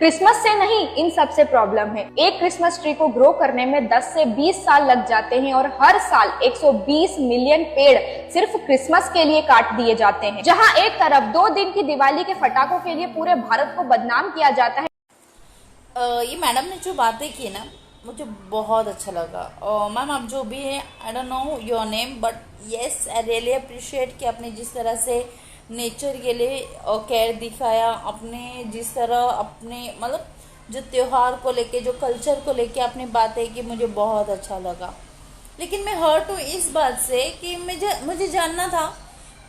Christmas से नहीं, इन सब से प्रॉब्लम है। एक क्रिसमस ट्री को ग्रो करने में 10 से 20 साल लग जाते हैं और हर साल 120 मिलियन पेड़ सिर्फ क्रिसमस के लिए काट दिए जाते हैं। जहां एक तरफ 2 दिन की दिवाली के फटाकों के लिए पूरे भारत को बदनाम किया जाता है। ये मैडम ने जो बातें की ना, मुझे बहुत अच्छा लगा। मैम आप जो भी है, I don't know your name, but yes I really appreciate कि आपने जिस तरह से नेचर के लिए केयर दिखाया, अपने जिस तरह अपने मतलब जो त्यौहार को लेके, जो कल्चर को लेके आपने बातें की, मुझे बहुत अच्छा लगा। लेकिन मैं हर्ट हूँ इस बात से कि मुझे जानना था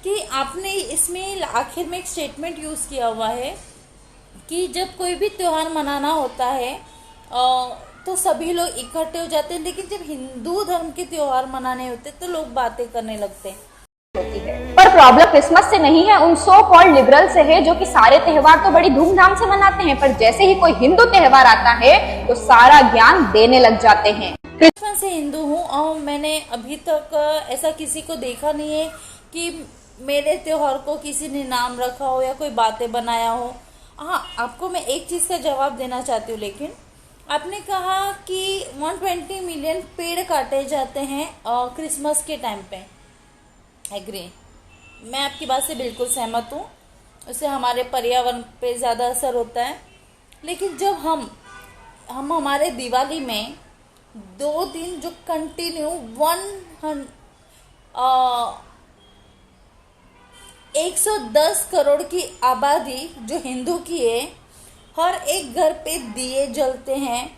कि आपने इसमें आखिर में एक स्टेटमेंट यूज़ किया हुआ है कि जब कोई भी त्यौहार मनाना होता है तो सभी लोग इकट्ठे हो जाते हैं, लेकिन जब हिंदू धर्म के त्यौहार मनाने होते तो लोग बातें करने लगते हैं। पर प्रॉब्लम क्रिसमस से नहीं है, उन सो कॉल्ड लिबरल से है जो कि सारे त्योहार तो बड़ी धूमधाम से मनाते हैं, पर जैसे ही कोई हिंदू त्योहार आता है तो सारा ज्ञान देने लग जाते हैं। बचपन से हिंदू हूँ और मैंने अभी तक ऐसा किसी को देखा नहीं है कि मेरे त्योहार को किसी ने नाम रखा हो या कोई बातें बनाया हो। हाँ, आपको मैं एक चीज़ का जवाब देना चाहती हूँ। लेकिन आपने कहा कि 120 मिलियन पेड़ काटे जाते हैं क्रिसमस के टाइम पे। एग्री, मैं आपकी बात से बिल्कुल सहमत हूँ। उससे हमारे पर्यावरण पे ज़्यादा असर होता है। लेकिन जब हम हमारे दिवाली में 2 दिन जो कंटिन्यू 110 करोड़ की आबादी जो हिंदू की है, हर एक घर पे दिए जलते हैं,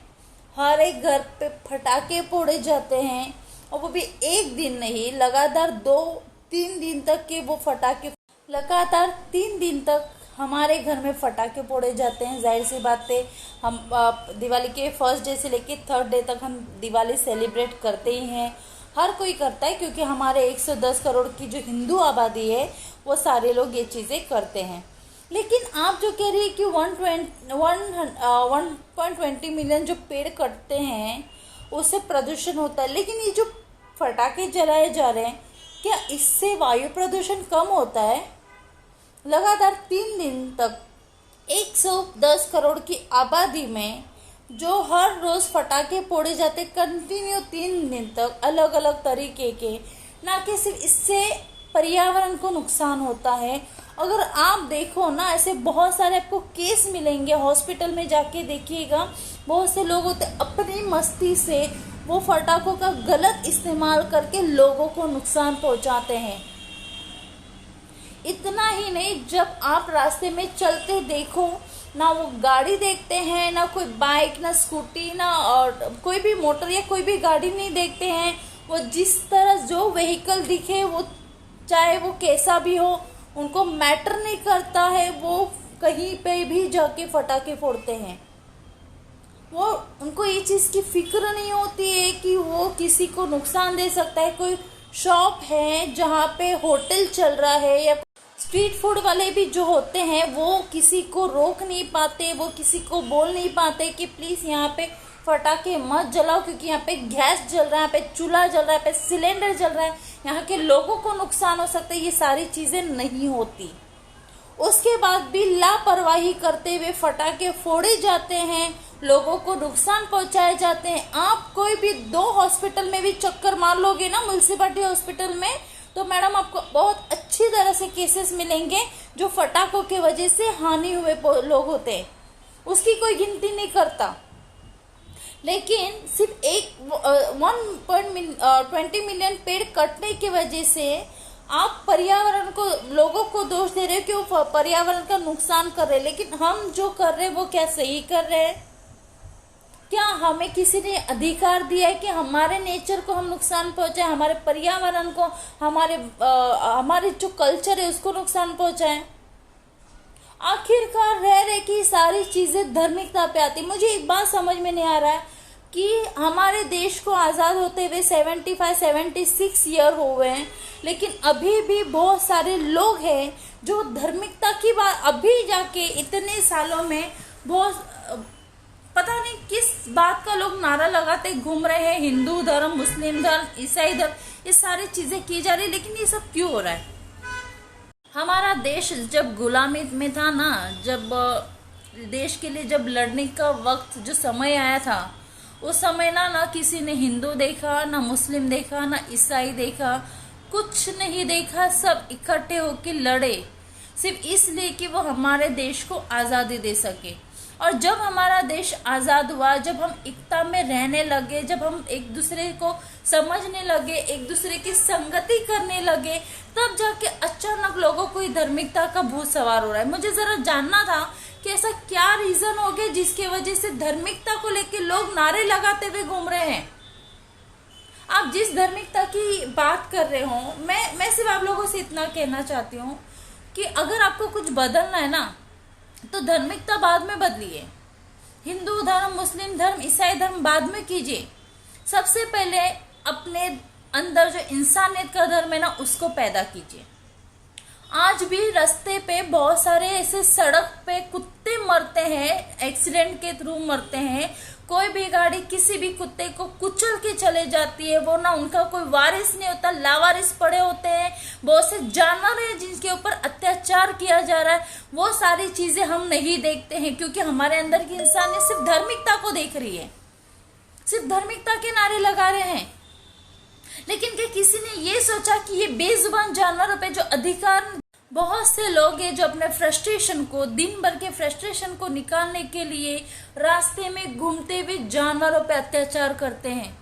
हर एक घर पे फटाके फोड़े जाते हैं, और वो भी एक दिन नहीं, लगातार 2-3 दिन तक के वो फटाके, लगातार 3 दिन तक हमारे घर में फटाके फोड़े जाते हैं। जाहिर सी बात है, हम दिवाली के फर्स्ट डे से लेके 3rd डे तक हम दिवाली सेलिब्रेट करते ही हैं। हर कोई करता है क्योंकि हमारे 110 करोड़ की जो हिंदू आबादी है वो सारे लोग ये चीज़ें करते हैं। लेकिन आप जो कह रही है कि 1.20 मिलियन जो पेड़ कटते हैं उससे प्रदूषण होता है, लेकिन ये जो फटाके जलाए जा रहे हैं, क्या इससे वायु प्रदूषण कम होता है? लगातार 3 दिन तक 110 करोड़ की आबादी में जो हर रोज फटाके फोड़े जाते कंटिन्यू 3 दिन तक अलग अलग तरीके के, ना कि सिर्फ इससे पर्यावरण को नुकसान होता है। अगर आप देखो ना, ऐसे बहुत सारे आपको केस मिलेंगे, हॉस्पिटल में जाके देखिएगा, बहुत से लोग होते अपनी मस्ती से वो फटाकों का गलत इस्तेमाल करके लोगों को नुकसान पहुंचाते हैं। इतना ही नहीं, जब आप रास्ते में चलते देखो ना, वो गाड़ी देखते हैं, ना कोई बाइक, ना स्कूटी, ना और कोई भी मोटर या कोई भी गाड़ी नहीं देखते हैं। वो जिस तरह जो व्हीकल दिखे, वो चाहे वो कैसा भी हो, उनको मैटर नहीं करता है, वो कहीं पे भी जाके फटाके फोड़ते हैं। वो उनको ये चीज़ की फिक्र नहीं होती है कि वो किसी को नुकसान दे सकता है। कोई शॉप है जहाँ पे होटल चल रहा है, या स्ट्रीट फूड वाले भी जो होते हैं, वो किसी को रोक नहीं पाते, वो किसी को बोल नहीं पाते कि प्लीज़ यहाँ पे फटाके मत जलाओ क्योंकि यहाँ पे गैस जल रहा है, यहाँ पे चूल्हा जल रहा है, यहाँ पे सिलेंडर जल रहा है, यहाँ के लोगों को नुकसान हो सकता है। ये सारी चीज़ें नहीं होती। उसके बाद भी लापरवाही करते हुए फटाके फोड़े जाते हैं, लोगों को नुकसान पहुंचाए जाते हैं। आप कोई भी 2 हॉस्पिटल में भी चक्कर मार लोगे ना, म्युनिसिपैलिटी हॉस्पिटल में, तो मैडम आपको बहुत अच्छी तरह से केसेस मिलेंगे जो फटाकों के वजह से हानि हुए लोग होते हैं। उसकी कोई गिनती नहीं करता। लेकिन सिर्फ 1.20 मिलियन पेड़ कटने की वजह से आप पर्यावरण को, लोगों को दोष दे रहे हो कि वो पर्यावरण का नुकसान कर रहे हैं। लेकिन हम जो कर रहे हैं वो क्या सही कर रहे हैं? क्या हमें किसी ने अधिकार दिया है कि हमारे नेचर को हम नुकसान पहुंचाएं, हमारे पर्यावरण को, हमारे जो कल्चर है उसको नुकसान पहुंचाएं? आखिरकार रह रहे कि सारी चीजें धार्मिकता पे आती। मुझे एक बात समझ में नहीं आ रहा है कि हमारे देश को आज़ाद होते हुए 75-76 ईयर हो गए हैं, लेकिन अभी भी बहुत सारे लोग हैं जो धार्मिकता की बात, अभी जाके इतने सालों में बहुत पता नहीं किस बात का लोग नारा लगाते घूम रहे हैं। हिंदू धर्म, मुस्लिम धर्म, ईसाई धर्म, ये सारी चीजें की जा रही, लेकिन ये सब क्यों हो रहा है? हमारा देश जब गुलामी में था ना, जब देश के लिए जब लड़ने का वक्त जो समय आया था, उस समय ना किसी ने हिंदू देखा, ना मुस्लिम देखा, ना ईसाई देखा, कुछ नहीं देखा। सब इकट्ठे होकर लड़े सिर्फ इसलिए कि वो हमारे देश को आज़ादी दे सके। और जब हमारा देश आज़ाद हुआ, जब हम एकता में रहने लगे, जब हम एक दूसरे को समझने लगे, एक दूसरे की संगति करने लगे, तब जाके अचानक लोगों को धार्मिकता का भूत सवार हो रहा है। मुझे जरा जानना था कि ऐसा क्या रीजन हो गया जिसकी वजह से धार्मिकता को लेकर लोग नारे लगाते हुए घूम रहे हैं। आप जिस धार्मिकता की बात कर रहे हो, मैं सिर्फ आप लोगों से इतना कहना चाहती हूँ कि अगर आपको कुछ बदलना है ना, तो धार्मिकता बाद में बदलिए। हिंदू धर्म, मुस्लिम धर्म, ईसाई धर्म बाद में कीजिए। सबसे पहले अपने अंदर जो इंसानियत का धर्म है ना, उसको पैदा कीजिए। आज भी रास्ते पे बहुत सारे ऐसे सड़क पे कुत्ते मरते हैं, एक्सीडेंट के थ्रू मरते हैं। कोई भी गाड़ी किसी भी कुत्ते को कुचल के चले जाती है, वो ना उनका कोई वारिस नहीं होता, लावारिस पड़े होते हैं। बहुत से जानवर हैं जिनके ऊपर अत्याचार किया जा रहा है। वो सारी चीजें हम नहीं देखते हैं क्योंकि हमारे अंदर की इंसानियत सिर्फ धार्मिकता को देख रही है, सिर्फ धार्मिकता के नारे लगा रहे हैं। लेकिन क्या किसी ने ये सोचा कि ये बेजुबान जानवरों पे जो अधिकार, बहुत से लोग हैं जो अपने फ्रस्ट्रेशन को, दिन भर के फ्रस्ट्रेशन को निकालने के लिए रास्ते में घूमते हुए जानवरों पे अत्याचार करते हैं।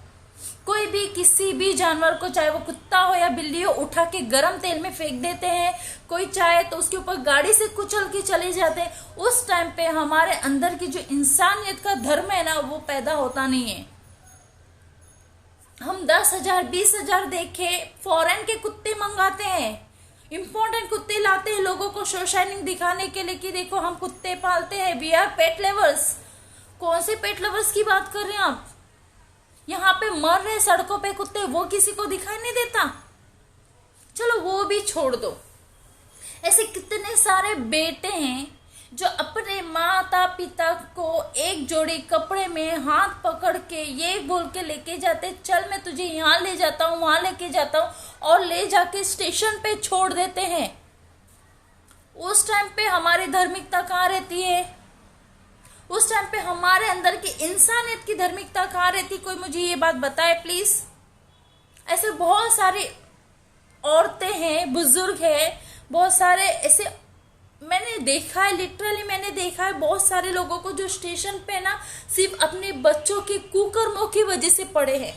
कोई भी किसी भी जानवर को, चाहे वो कुत्ता हो या बिल्ली हो, उठा के गरम तेल में फेंक देते हैं। कोई चाहे तो उसके ऊपर गाड़ी से कुचल के चले जाते हैं। उस टाइम पे हमारे अंदर की जो इंसानियत का धर्म है ना, वो पैदा होता नहीं है। हम 10,000 20,000 देखे फॉरेन के कुत्ते मंगाते हैं, इंपोर्टेंट कुत्ते लाते हैं लोगों को शो शाइनिंग दिखाने के लिए कि देखो हम कुत्ते पालते हैं, वी आर पेट लवर्स। कौन से पेट लवर्स की बात कर रहे हैं आप? यहाँ पे मर रहे सड़कों पे कुत्ते, वो किसी को दिखाई नहीं देता? चलो वो भी छोड़ दो। ऐसे कितने सारे बेटे हैं जो अपने माता पिता को एक जोड़ी कपड़े में हाथ पकड़ के ये बोल के लेके जाते, चल मैं तुझे यहाँ ले जाता हूँ, वहां लेके जाता हूँ, और ले जाके स्टेशन पे छोड़ देते हैं। उस टाइम पे हमारी धार्मिकता कहाँ रहती है? उस टाइम पे हमारे अंदर की इंसानियत की धार्मिकता कहाँ रहती? कोई मुझे ये बात बताए प्लीज। ऐसे बहुत सारी औरतें हैं, बुजुर्ग हैं, बहुत सारे ऐसे मैंने देखा है, लिटरली मैंने देखा है बहुत सारे लोगों को जो स्टेशन पे ना सिर्फ अपने बच्चों के कुकर्मों की वजह से पड़े हैं।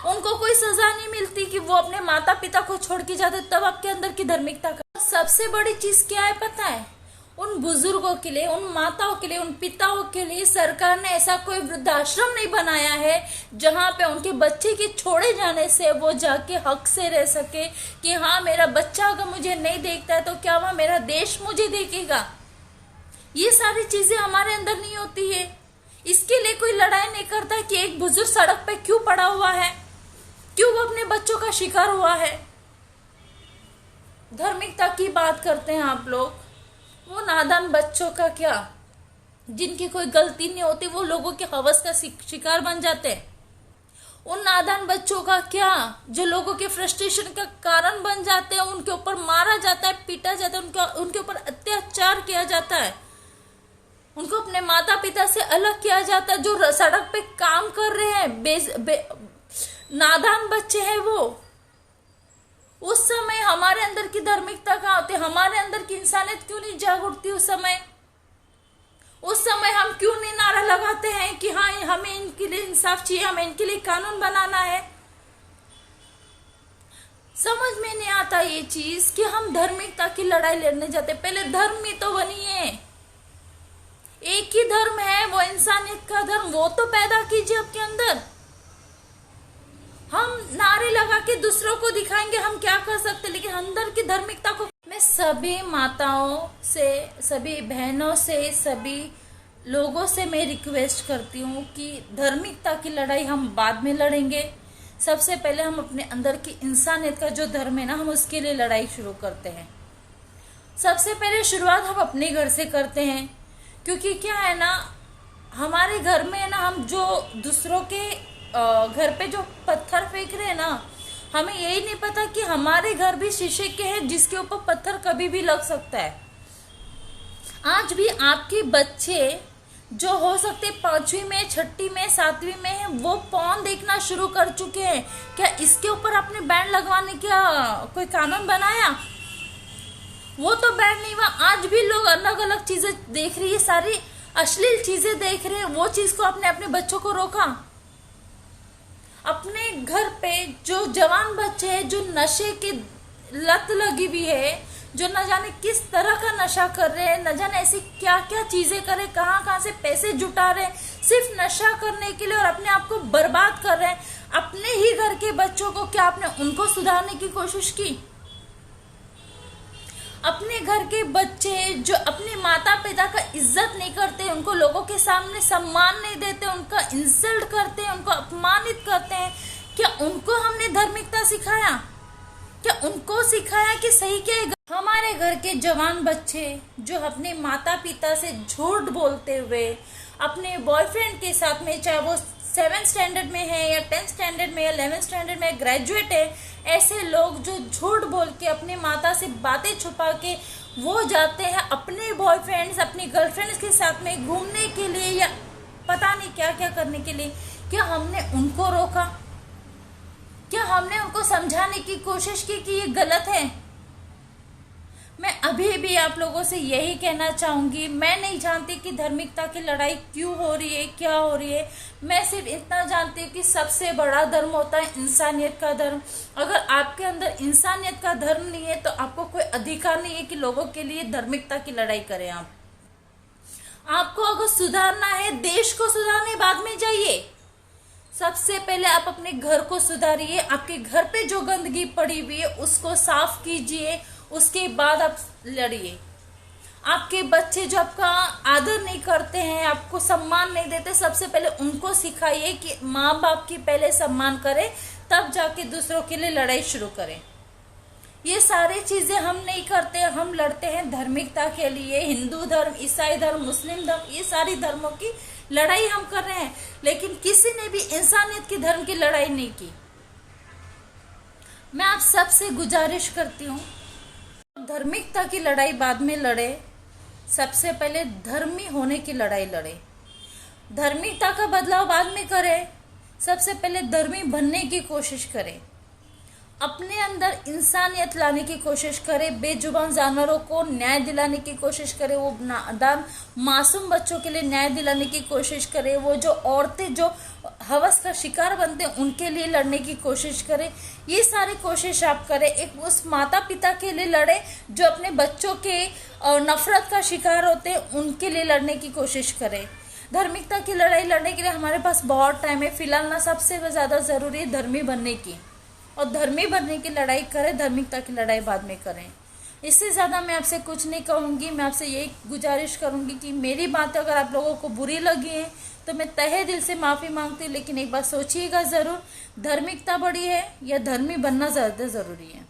उनको कोई सजा नहीं मिलती कि वो अपने माता पिता को छोड़ के जाते। तब आपके अंदर की धार्मिकता का सबसे बड़ी चीज क्या है पता है? उन बुजुर्गों के लिए, उन माताओं के लिए, उन पिताओं के लिए सरकार ने ऐसा कोई वृद्धाश्रम नहीं बनाया है जहां पे उनके बच्चे के छोड़े जाने से वो जाके हक से रह सके कि हाँ मेरा बच्चा अगर मुझे नहीं देखता है तो क्या वह मेरा देश मुझे देखेगा। ये सारी चीजें हमारे अंदर नहीं होती है। इसके लिए कोई लड़ाई नहीं करता कि एक बुजुर्ग सड़क पे क्यों पड़ा हुआ है, क्यों वो अपने बच्चों का शिकार हुआ है। धार्मिकता की बात करते हैं आप लोग, वो नादान बच्चों का क्या, जिनकी कोई गलती नहीं होती, वो लोगों के हवस का शिकार बन जाते हैं। उन नादान बच्चों का क्या जो लोगों के फ्रस्ट्रेशन का कारण बन जाते हैं, उनके ऊपर मारा जाता है, पीटा जाता है, उनके ऊपर अत्याचार किया जाता है, उनको अपने माता पिता से अलग किया जाता है। जो सड़क पे काम कर रहे हैं, नादान बच्चे हैं वो, उस समय हमारे अंदर की धार्मिकता कहाँ होती है? हमारे अंदर की इंसानियत क्यों नहीं जाग उठती उस समय? उस समय हम क्यों नहीं नारा लगाते हैं कि हाँ हमें इनके लिए इंसाफ चाहिए, हमें इनके लिए कानून बनाना है? समझ में नहीं आता ये चीज कि हम धार्मिकता की लड़ाई लड़ने जाते। पहले धर्म ही तो बनिए, एक ही धर्म है वो इंसानियत का धर्म, वो तो पैदा कीजिए आपके अंदर। हम नारे लगा के दूसरों को दिखाएंगे हम क्या कर सकते, लेकिन अंदर की धार्मिकता को। मैं सभी माताओं से, सभी बहनों से, सभी लोगों से मैं रिक्वेस्ट करती हूँ कि धार्मिकता की लड़ाई हम बाद में लड़ेंगे। सबसे पहले हम अपने अंदर की इंसानियत का जो धर्म है ना, हम उसके लिए लड़ाई शुरू करते हैं। सबसे पहले शुरुआत हम अपने घर से करते हैं, क्योंकि क्या है ना, हमारे घर में ना हम जो दूसरों के घर पे जो पत्थर फेंक रहे हैं ना, हमें यही नहीं पता कि हमारे घर भी शीशे के हैं जिसके ऊपर पत्थर कभी भी लग सकता है। आज भी आपके बच्चे जो हो सकते 5वीं में, 6ठी में, 7वीं में है, वो पॉर्न देखना शुरू कर चुके हैं। क्या इसके ऊपर आपने बैन लगवाने का कोई कानून बनाया? वो तो बैन नहीं हुआ। आज भी लोग अलग अलग चीजें देख रही है, सारी अश्लील चीजें देख रहे हैं। वो चीज को आपने अपने बच्चों को रोका? अपने घर पे जो जवान बच्चे हैं, जो नशे की लत लगी हुई है, जो न जाने किस तरह का नशा कर रहे हैं, न जाने ऐसी क्या क्या चीजें कर रहे हैं, कहाँ से पैसे जुटा रहे हैं सिर्फ नशा करने के लिए और अपने आप को बर्बाद कर रहे हैं। अपने ही घर के बच्चों को क्या आपने उनको सुधारने की कोशिश की? अपने घर के बच्चे जो अपने माता पिता का इज्जत नहीं करते, उनको लोगों के सामने सम्मान नहीं देते, उनका इंसल्ट करते हैं, उनको अपमानित करते हैं, क्या उनको हमने धार्मिकता सिखाया? क्या उनको सिखाया कि सही क्या है? हमारे घर के जवान बच्चे जो अपने माता पिता से झूठ बोलते हुए अपने बॉयफ्रेंड के साथ में, चाहे वो 7th स्टैंडर्ड में है या 10th स्टैंडर्ड में या 11th स्टैंडर्ड में ग्रेजुएट है, ऐसे लोग जो झूठ बोल के अपने माता से बातें छुपा के वो जाते हैं अपने बॉयफ्रेंड्स, अपनी गर्लफ्रेंड्स के साथ में घूमने के लिए या पता नहीं क्या क्या करने के लिए। क्या हमने उनको रोका? क्या हमने उनको समझाने की कोशिश की कि ये गलत है? मैं अभी भी आप लोगों से यही कहना चाहूंगी, मैं नहीं जानती कि धार्मिकता की लड़ाई क्यों हो रही है, क्या हो रही है। मैं सिर्फ इतना जानती हूँ कि सबसे बड़ा धर्म होता है इंसानियत का धर्म। अगर आपके अंदर इंसानियत का धर्म नहीं है तो आपको कोई अधिकार नहीं है कि लोगों के लिए धार्मिकता की लड़ाई करें। आपको अगर सुधारना है, देश को सुधारने बाद में जाइए। सबसे पहले आप अपने घर को सुधारिए। आपके घर पे जो गंदगी पड़ी हुई है उसको साफ कीजिए, उसके बाद आप लड़िए। आपके बच्चे जो आपका आदर नहीं करते हैं, आपको सम्मान नहीं देते, सबसे पहले उनको सिखाइए कि माँ बाप की पहले सम्मान करें, तब जाके दूसरों के लिए लड़ाई शुरू करें। ये सारी चीजें हम नहीं करते, हम लड़ते हैं धार्मिकता के लिए। हिंदू धर्म, ईसाई धर्म, मुस्लिम धर्म, ये सारी धर्मों की लड़ाई हम कर रहे हैं, लेकिन किसी ने भी इंसानियत की धर्म की लड़ाई नहीं की। मैं आप सबसे गुजारिश करती हूँ, धार्मिकता की लड़ाई बाद में लड़े, सबसे पहले धर्मी होने की लड़ाई लड़े। धार्मिकता का बदलाव बाद में करें, सबसे पहले धर्मी बनने की कोशिश करें। अपने अंदर इंसानियत लाने की कोशिश करें। बेजुबान जानवरों को न्याय दिलाने की कोशिश करें। वो नादान मासूम बच्चों के लिए न्याय दिलाने की कोशिश करें। वो जो औरतें जो हवस का शिकार बनते हैं उनके लिए लड़ने की कोशिश करें। ये सारी कोशिश आप करें। एक उस माता पिता के लिए लड़े जो अपने बच्चों के नफरत का शिकार होते हैं, उनके लिए लड़ने की कोशिश करें। धार्मिकता की लड़ाई लड़ने के लिए हमारे पास बहुत टाइम है। फिलहाल ना सबसे ज्यादा जरूरी है धर्मी बनने की, और धर्मी बनने की लड़ाई करें, धार्मिकता की लड़ाई बाद में करें। इससे ज़्यादा मैं आपसे कुछ नहीं कहूँगी। मैं आपसे यही गुजारिश करूँगी कि मेरी बातें अगर आप लोगों को बुरी लगी है तो मैं तहे दिल से माफ़ी मांगती हूँ, लेकिन एक बार सोचिएगा ज़रूर, धार्मिकता बड़ी है या धर्मी बनना ज़्यादा ज़रूरी है।